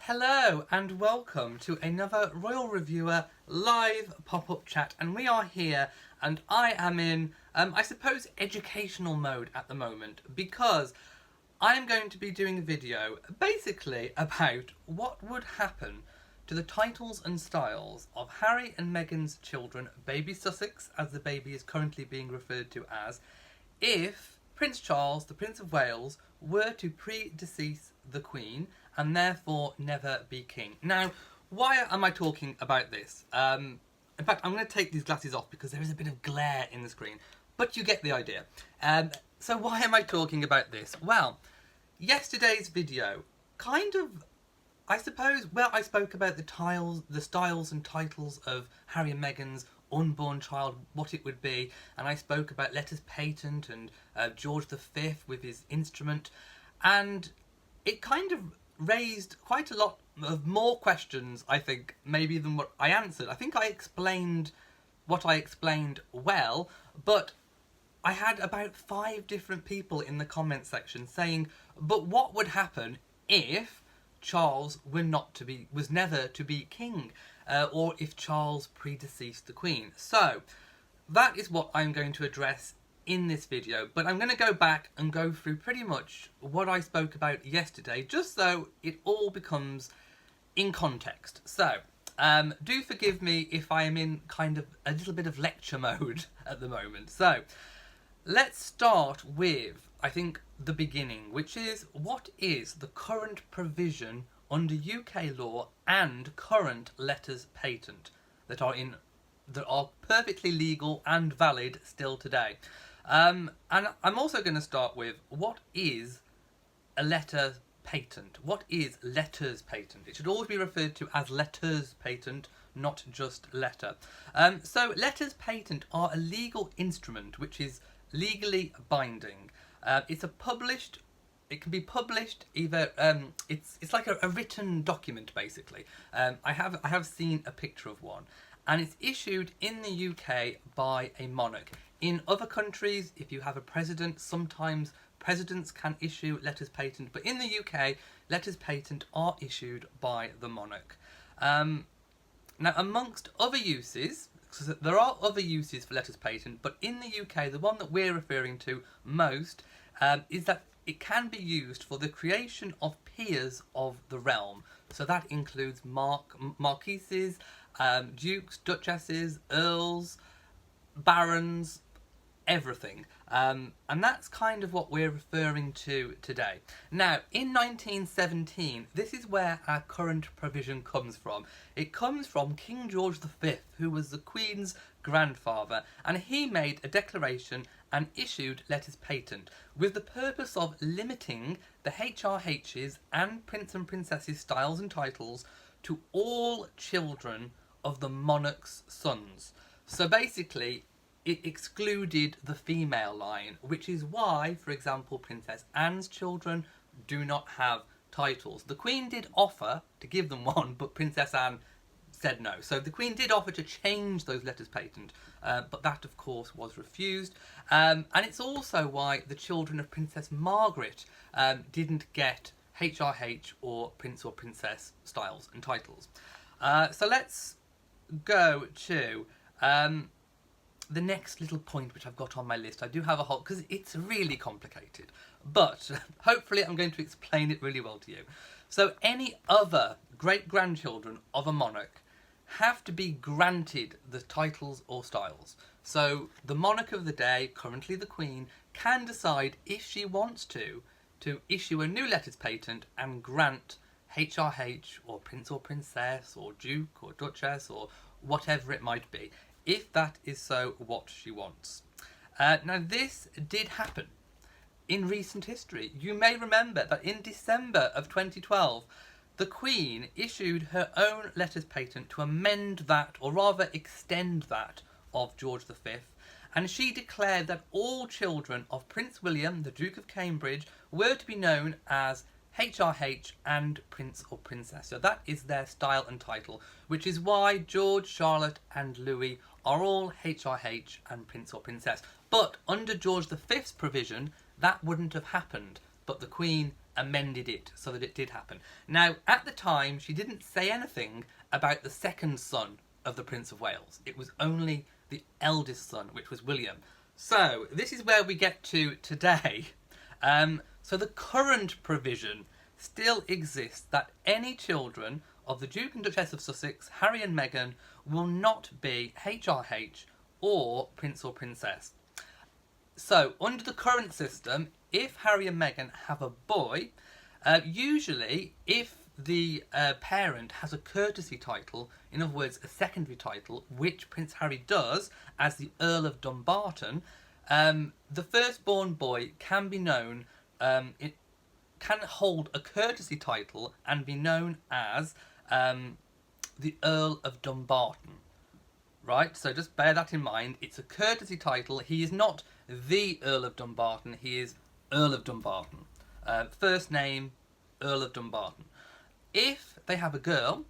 Hello and welcome to another Royal Reviewer live pop-up chat, and we are here and I am in, I suppose, educational mode at the moment because I am going to be doing a video basically about what would happen to the titles and styles of Harry and Meghan's children, baby Sussex as the baby is currently being referred to as, if Prince Charles, the Prince of Wales, were to predecease the Queen and therefore never be king. Now, why am I talking about this? In fact, I'm going to take these glasses off because there is a bit of glare in the screen, but you get the idea. So why am I talking about this? Well, yesterday's video kind of, I suppose, well, I spoke about the styles and titles of Harry and Meghan's unborn child, what it would be, and I spoke about letters patent and George V with his instrument, and it kind of raised quite a lot of more questions, I think, maybe than what I answered. I think I explained what I explained well, but I had about 5 different people in the comment section saying, but what would happen if Charles was never to be king, or if Charles predeceased the Queen? So that is what I'm going to address in this video, but I'm going to go back and go through pretty much what I spoke about yesterday, just so it all becomes in context. So do forgive me if I am in kind of a little bit of lecture mode at the moment. So let's start with, I think, the beginning, which is, what is the current provision under UK law and current letters patent that are perfectly legal and valid still today? And I'm also going to start with, what is a letter patent? What is letters patent? It should always be referred to as letters patent, not just letter. So letters patent are a legal instrument which is legally binding. It can be published either. It's like a written document basically. I have seen a picture of one, and it's issued in the UK by a monarch. In other countries, if you have a president, sometimes presidents can issue letters patent, but in the UK, letters patent are issued by the monarch. Now, amongst other uses, so there are other uses for letters patent, but in the UK, the one that we're referring to most is that it can be used for the creation of peers of the realm. So that includes marquises, dukes, duchesses, earls, barons, everything. And that's kind of what we're referring to today. Now, in 1917, this is where our current provision comes from. It comes from King George V, who was the Queen's grandfather, and he made a declaration and issued letters patent with the purpose of limiting the HRHs and Prince and Princesses styles and titles to all children of the monarch's sons. So basically, it excluded the female line, which is why, for example, Princess Anne's children do not have titles. The Queen did offer to give them one, but Princess Anne said no. So the Queen did offer to change those letters patent, but that, of course, was refused. And it's also why the children of Princess Margaret didn't get HRH or Prince or Princess styles and titles. So let's go to the next little point which I've got on my list. I do have a whole, because it's really complicated, but hopefully I'm going to explain it really well to you. So any other great-grandchildren of a monarch have to be granted the titles or styles. So the monarch of the day, currently the Queen, can decide if she wants to issue a new letters patent and grant HRH or Prince or Princess or Duke or Duchess or whatever it might be, if that is so what she wants. Now, this did happen in recent history. You may remember that in December of 2012, the Queen issued her own letters patent to amend that, or rather extend that, of George V, and she declared that all children of Prince William, the Duke of Cambridge, were to be known as HRH and Prince or Princess. So that is their style and title, which is why George, Charlotte and Louis are all HRH and Prince or Princess. But under George V's provision, that wouldn't have happened, but the Queen amended it so that it did happen. Now, at the time, she didn't say anything about the second son of the Prince of Wales. It was only the eldest son, which was William. So, this is where we get to today. So the current provision still exists that any children of the Duke and Duchess of Sussex, Harry and Meghan, will not be HRH or Prince or Princess. So, under the current system, if Harry and Meghan have a boy, usually if the parent has a courtesy title, in other words, a secondary title, which Prince Harry does as the Earl of Dumbarton, the firstborn boy can be known, it can hold a courtesy title and be known as the Earl of Dumbarton. Right, so just bear that in mind. It's a courtesy title. He is not the Earl of Dumbarton. He is Earl of Dumbarton. First name, Earl of Dumbarton. If they have a girl,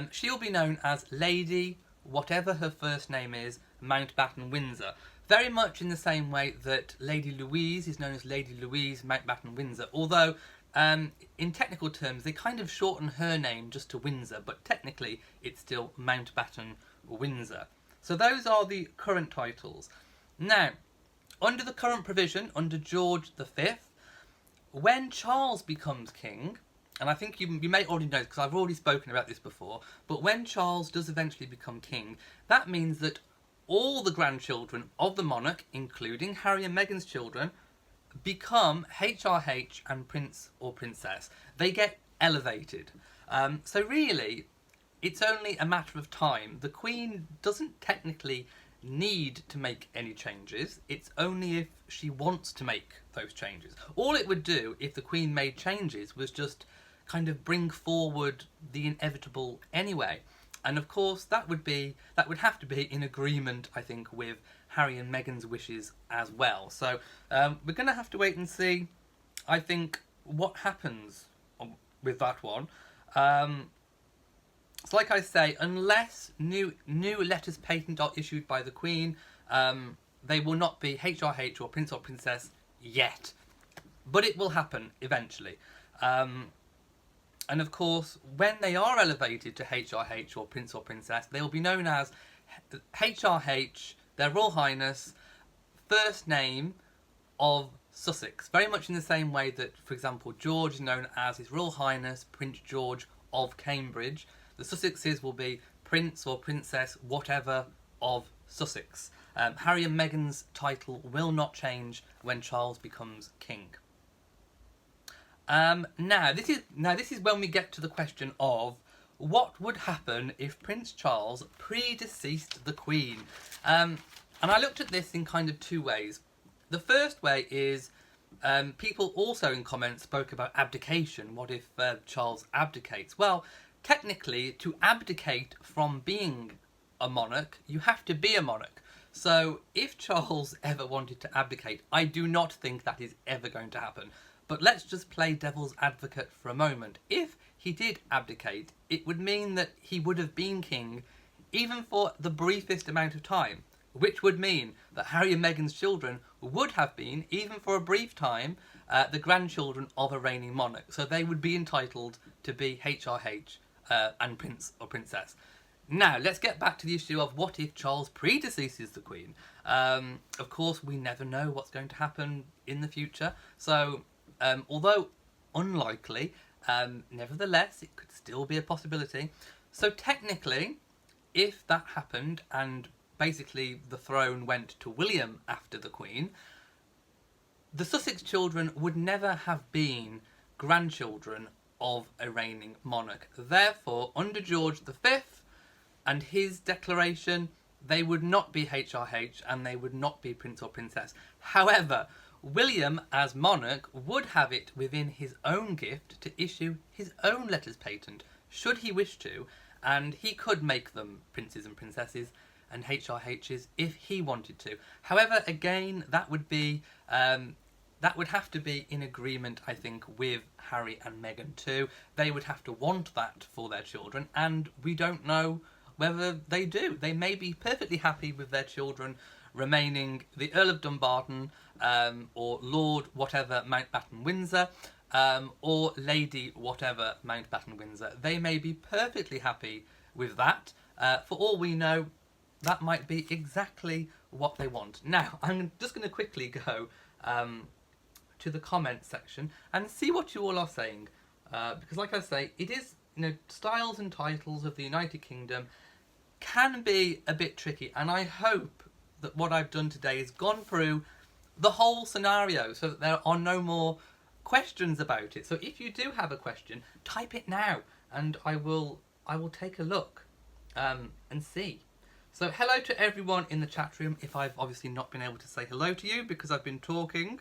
she'll be known as Lady, whatever her first name is, Mountbatten Windsor. Very much in the same way that Lady Louise is known as Lady Louise Mountbatten Windsor. Although, in technical terms, they kind of shorten her name just to Windsor, but technically it's still Mountbatten Windsor. So those are the current titles. Now, under the current provision, under George V, when Charles becomes king, and I think you may already know because I've already spoken about this before, but when Charles does eventually become king, that means that all the grandchildren of the monarch, including Harry and Meghan's children, become HRH and Prince or Princess. They get elevated. So really, it's only a matter of time. The Queen doesn't technically need to make any changes. It's only if she wants to make those changes. All it would do if the Queen made changes was just kind of bring forward the inevitable anyway. And of course, that would have to be in agreement, I think, with Harry and Meghan's wishes as well. So we're going to have to wait and see, I think, what happens with that one. So like I say, unless new letters patent are issued by the Queen, they will not be HRH or Prince or Princess yet. But it will happen eventually. And of course, when they are elevated to HRH or Prince or Princess, they will be known as HRH, Their Royal Highness, First Name of Sussex. Very much in the same way that, for example, George is known as His Royal Highness Prince George of Cambridge. The Sussexes will be Prince or Princess, whatever, of Sussex. Harry and Meghan's title will not change when Charles becomes king. Now this is when we get to the question of what would happen if Prince Charles predeceased the Queen. And I looked at this in kind of two ways. The first way is people also in comments spoke about abdication. What if Charles abdicates? Well, technically, to abdicate from being a monarch, you have to be a monarch. So if Charles ever wanted to abdicate, I do not think that is ever going to happen. But let's just play devil's advocate for a moment. If he did abdicate, it would mean that he would have been king even for the briefest amount of time, which would mean that Harry and Meghan's children would have been, even for a brief time, the grandchildren of a reigning monarch. So they would be entitled to be HRH and Prince or Princess. Now, let's get back to the issue of what if Charles predeceases the Queen. Of course, we never know what's going to happen in the future. So, although unlikely, nevertheless, it could still be a possibility. So technically, if that happened and basically the throne went to William after the Queen, the Sussex children would never have been grandchildren of a reigning monarch. Therefore, under George V and his declaration, they would not be HRH and they would not be Prince or Princess. However, William, as monarch, would have it within his own gift to issue his own letters patent, should he wish to, and he could make them princes and princesses and HRHs if he wanted to. However, again, that would have to be in agreement, I think, with Harry and Meghan too. They would have to want that for their children, and we don't know whether they do. They may be perfectly happy with their children remaining the Earl of Dumbarton or Lord whatever Mountbatten Windsor. or Lady whatever Mountbatten Windsor. They may be perfectly happy with that. For all we know, that might be exactly what they want. Now, I'm just going to quickly go to the comment section and see what you all are saying. Because like I say, it is, styles and titles of the United Kingdom can be a bit tricky. And I hope that what I've done today is gone through the whole scenario so that there are no more questions about it. So if you do have a question, type it now and I will take a look and see. So hello to everyone in the chat room if I've obviously not been able to say hello to you because I've been talking.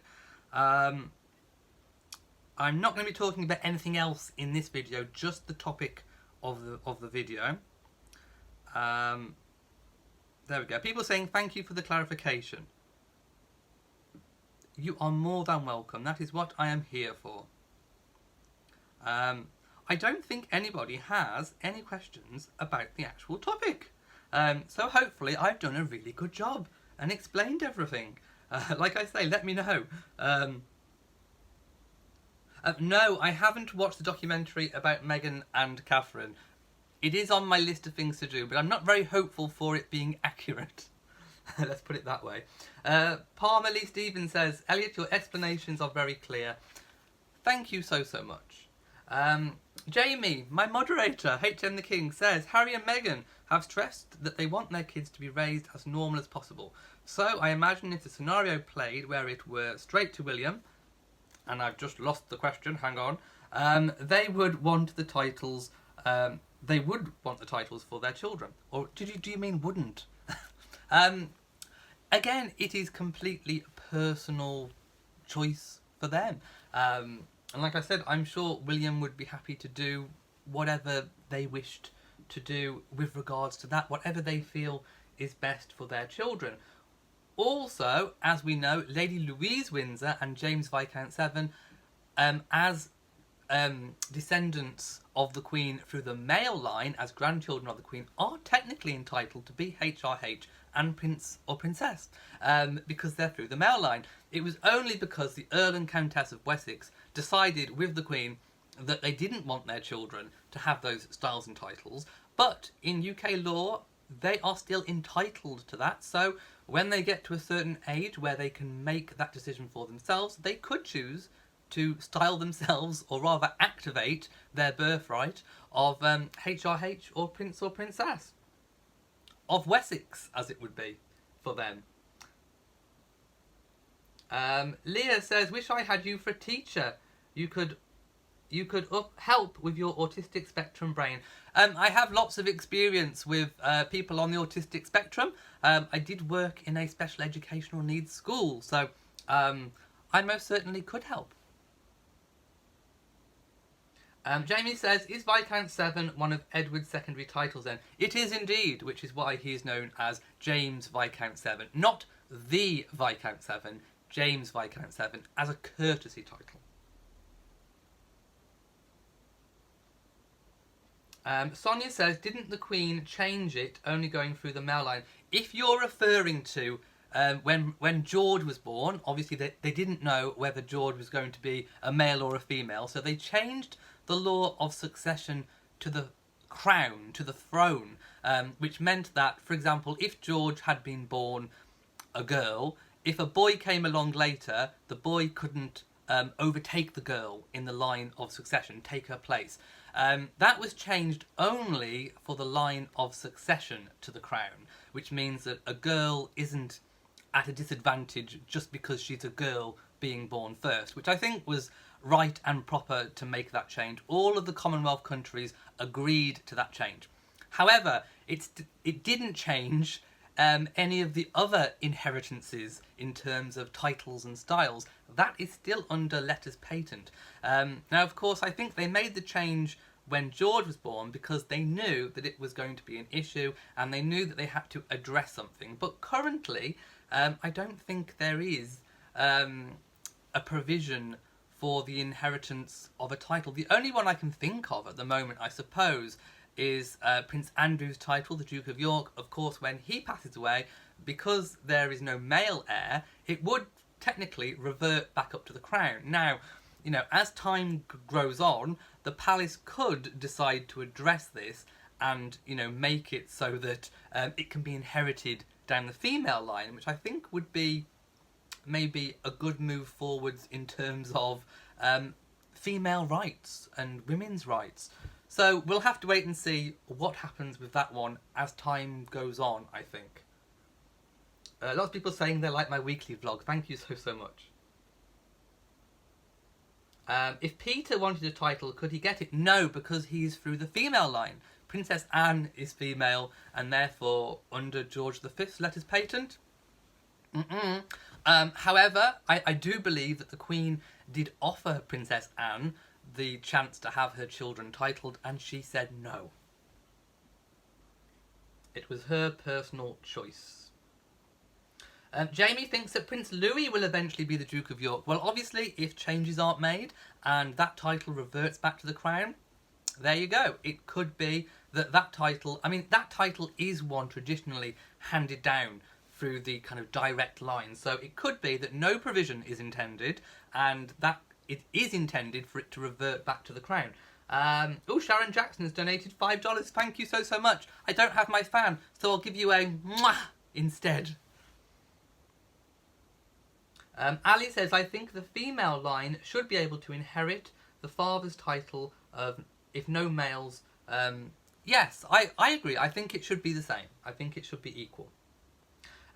I'm not going to be talking about anything else in this video, just the topic of the video. There we go. People saying thank you for the clarification. You are more than welcome. That is what I am here for. I don't think anybody has any questions about the actual topic. So hopefully I've done a really good job and explained everything. Like I say, let me know. No, I haven't watched the documentary about Meghan and Catherine. It is on my list of things to do, but I'm not very hopeful for it being accurate. Let's put it that way. Palmer Lee Stevens says, Elliot, your explanations are very clear. Thank you so much. Jamie, my moderator, HM the King, says, Harry and Meghan have stressed that they want their kids to be raised as normal as possible. So I imagine if the scenario played where it were straight to William, and I've just lost the question, hang on, they would want the titles, for their children. Or do you mean wouldn't? Again, it is completely personal choice for them. And like I said, I'm sure William would be happy to do whatever they wished to do with regards to that, whatever they feel is best for their children. Also, as we know, Lady Louise Windsor and James Viscount Severn, as descendants of the Queen through the male line, as grandchildren of the Queen, are technically entitled to be HRH and Prince or Princess, because they're through the male line. It was only because the Earl and Countess of Wessex decided with the Queen that they didn't want their children to have those styles and titles, but in UK law, they are still entitled to that. So when they get to a certain age where they can make that decision for themselves, they could choose to style themselves, or rather activate their birthright of HRH or Prince or Princess of Wessex, as it would be for them. Leah says, wish I had you for a teacher. You could help with your autistic spectrum brain. I have lots of experience with people on the autistic spectrum. I did work in a special educational needs school, so I most certainly could help. Jamie says, is Viscount Severn one of Edward's secondary titles then? It is indeed, which is why he is known as James Viscount Severn. Not the Viscount Severn, James Viscount Severn, as a courtesy title. Sonia says, didn't the Queen change it only going through the male line? If you're referring to when George was born, obviously they didn't know whether George was going to be a male or a female, so they changed the law of succession to the crown, to the throne, which meant that, for example, if George had been born a girl, if a boy came along later, the boy couldn't overtake the girl in the line of succession, take her place. That was changed only for the line of succession to the crown, which means that a girl isn't at a disadvantage just because she's a girl being born first, which I think was right and proper to make that change. All of the Commonwealth countries agreed to that change. However, it didn't change any of the other inheritances in terms of titles and styles. That is still under letters patent. Now, of course, I think they made the change when George was born because they knew that it was going to be an issue and they knew that they had to address something. But currently, I don't think there is a provision for the inheritance of a title. The only one I can think of at the moment, I suppose, is Prince Andrew's title, the Duke of York. Of course, when he passes away, because there is no male heir, it would technically revert back up to the crown. Now, you know, as time grows on, the palace could decide to address this and, you know, make it so that it can be inherited down the female line, which I think would be maybe a good move forwards in terms of female rights and women's rights. So we'll have to wait and see what happens with that one as time goes on, I think. Lots of people saying they like my weekly vlog. Thank you so much. If Peter wanted a title, could he get it? No, because he's through the female line. Princess Anne is female, and therefore under George V's letters patent. However, I do believe that the Queen did offer Princess Anne the chance to have her children titled, and she said no. It was her personal choice. Jamie thinks that Prince Louis will eventually be the Duke of York. Well, obviously, if changes aren't made and that title reverts back to the Crown, there you go. It could be that title... I mean, that title is one traditionally handed down through the kind of direct line. So it could be that no provision is intended and that it is intended for it to revert back to the Crown. Oh, Sharon Jackson has donated $5. Thank you so much. I don't have my fan, so I'll give you a mwah instead. Ali says, I think the female line should be able to inherit the father's title of, if no males. Yes, I agree. I think it should be the same. I think it should be equal.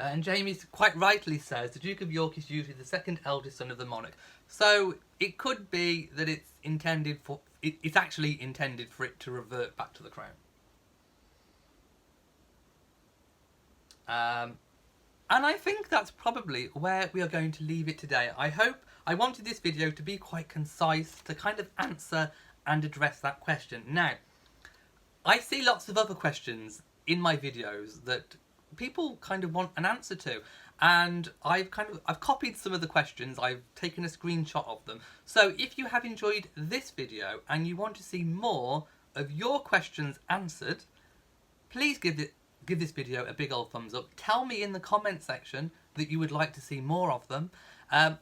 And Jamie quite rightly says the Duke of York is usually the second eldest son of the monarch. So it could be that it's intended for... It's actually intended for it to revert back to the Crown. And I think that's probably where we are going to leave it today. I wanted this video to be quite concise, to kind of answer and address that question. Now, I see lots of other questions in my videos that people kind of want an answer to, and I've copied some of the questions, I've taken a screenshot of them. So if you have enjoyed this video and you want to see more of your questions answered, please give this video a big old thumbs up. Tell me in the comment section that you would like to see more of them.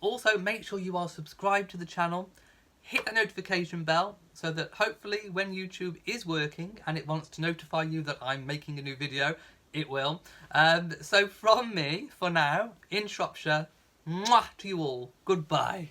Also, make sure you are subscribed to the channel. Hit that notification bell so that hopefully when YouTube is working and it wants to notify you that I'm making a new video, it will. So from me, for now, in Shropshire, mwah to you all. Goodbye.